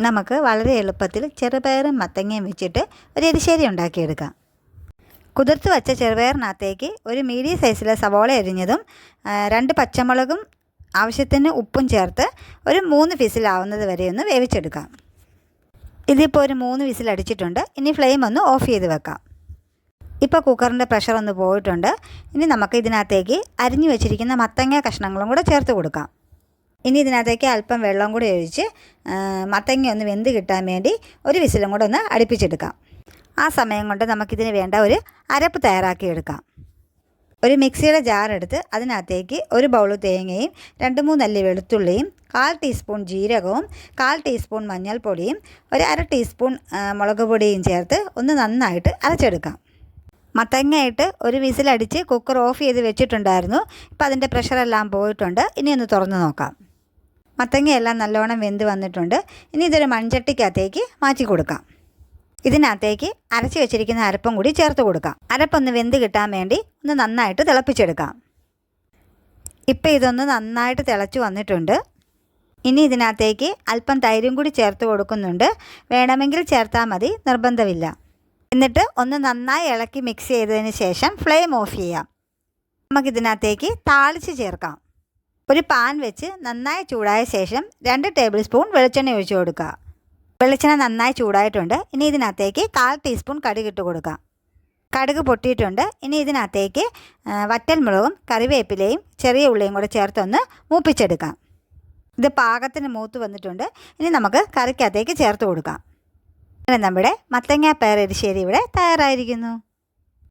നമുക്ക് വളരെ എളുപ്പത്തിൽ ചെറുപയറും മത്തങ്ങയും വെച്ചിട്ട് ഒരു എരിശ്ശേരി ഉണ്ടാക്കിയെടുക്കാം. കുതിർത്ത് വച്ച ചെറുപയറിനകത്തേക്ക് ഒരു മീഡിയം സൈസിലെ സവോള അരിഞ്ഞതും 2 പച്ചമുളകും ആവശ്യത്തിന് ഉപ്പും ചേർത്ത് ഒരു 3 വിസിലാവുന്നത് വരെ ഒന്ന് വേവിച്ചെടുക്കാം. ഇതിപ്പോൾ ഒരു 3 വിസിൽ അടിച്ചിട്ടുണ്ട്. ഇനി ഫ്ലെയിം ഒന്ന് ഓഫ് ചെയ്ത് വെക്കാം. ഇപ്പോൾ കുക്കറിൻ്റെ പ്രഷർ ഒന്ന് പോയിട്ടുണ്ട്. ഇനി നമുക്ക് ഇതിനകത്തേക്ക് അരിഞ്ഞു വെച്ചിരിക്കുന്ന മത്തങ്ങ കഷ്ണങ്ങളും കൂടെ ചേർത്ത് കൊടുക്കാം. ഇനി ഇതിനകത്തേക്ക് അല്പം വെള്ളം കൂടി ഒഴിച്ച് മത്തങ്ങ ഒന്ന് വെന്ത് കിട്ടാൻ വേണ്ടി ഒരു വിസിലും കൂടെ ഒന്ന് അടുപ്പിച്ചെടുക്കാം. ആ സമയം കൊണ്ട് നമുക്കിതിന് വേണ്ട ഒരു അരപ്പ് തയ്യാറാക്കിയെടുക്കാം. ഒരു മിക്സിയുടെ ജാർ എടുത്ത് അതിനകത്തേക്ക് ഒരു ബൗൾ തേങ്ങയും 2-3 അല്ലി വെളുത്തുള്ളിയും 1/4 ടീസ്പൂൺ ജീരകവും 1/4 ടീസ്പൂൺ മഞ്ഞൾപ്പൊടിയും ഒരു 1/2 ടീസ്പൂൺ മുളക് പൊടിയും ചേർത്ത് ഒന്ന് നന്നായിട്ട് അരച്ചെടുക്കാം. മത്തങ്ങയിട്ട് ഒരു വിസിലടിച്ച് കുക്കർ ഓഫ് ചെയ്ത് വെച്ചിട്ടുണ്ടായിരുന്നു. ഇപ്പോൾ അതിൻ്റെ പ്രഷറെല്ലാം പോയിട്ടുണ്ട്. ഇനി ഒന്ന് തുറന്ന് നോക്കാം. മത്തങ്ങയെല്ലാം നല്ലോണം വെന്ത് വന്നിട്ടുണ്ട്. ഇനി ഇതൊരു മൺചട്ടിക്കകത്തേക്ക് മാറ്റി കൊടുക്കാം. ഇതിനകത്തേക്ക് അരച്ച് വെച്ചിരിക്കുന്ന അരപ്പും കൂടി ചേർത്ത് കൊടുക്കാം. അരപ്പൊന്ന് വെന്ത് കിട്ടാൻ വേണ്ടി ഒന്ന് നന്നായിട്ട് തിളപ്പിച്ചെടുക്കാം. ഇപ്പോൾ ഇതൊന്ന് നന്നായിട്ട് തിളച്ച് വന്നിട്ടുണ്ട്. ഇനി ഇതിനകത്തേക്ക് അല്പം തൈരും കൂടി ചേർത്ത് കൊടുക്കുന്നുണ്ട്. വേണമെങ്കിൽ ചേർത്താൽ മതി, നിർബന്ധമില്ല. എന്നിട്ട് ഒന്ന് നന്നായി ഇളക്കി മിക്സ് ചെയ്തതിന് ശേഷം ഫ്ലെയിം ഓഫ് ചെയ്യാം. നമുക്കിതിനകത്തേക്ക് താളിച്ച് ചേർക്കാം. ഒരു പാൻ വെച്ച് നന്നായി ചൂടായ ശേഷം 2 ടേബിൾ സ്പൂൺ വെളിച്ചെണ്ണ ഒഴിച്ചു കൊടുക്കുക. വെളിച്ചെണ്ണ നന്നായി ചൂടായിട്ടുണ്ട്. ഇനി ഇതിനകത്തേക്ക് 1/4 ടീസ്പൂൺ കടുക് ഇട്ട് കൊടുക്കാം. കടുക് പൊട്ടിയിട്ടുണ്ട്. ഇനി ഇതിനകത്തേക്ക് വറ്റൽമുളകും കറിവേപ്പിലയും ചെറിയ ഉള്ളിയും കൂടെ ചേർത്തൊന്ന് മൂപ്പിച്ചെടുക്കാം. ഇത് പാകത്തിന് മൂത്ത് വന്നിട്ടുണ്ട്. ഇനി നമുക്ക് കറിക്കകത്തേക്ക് ചേർത്ത് കൊടുക്കാം. അങ്ങനെ നമ്മുടെ മത്തങ്ങ പയർ എരിശ്ശേരി ഇവിടെ തയ്യാറായിരിക്കുന്നു.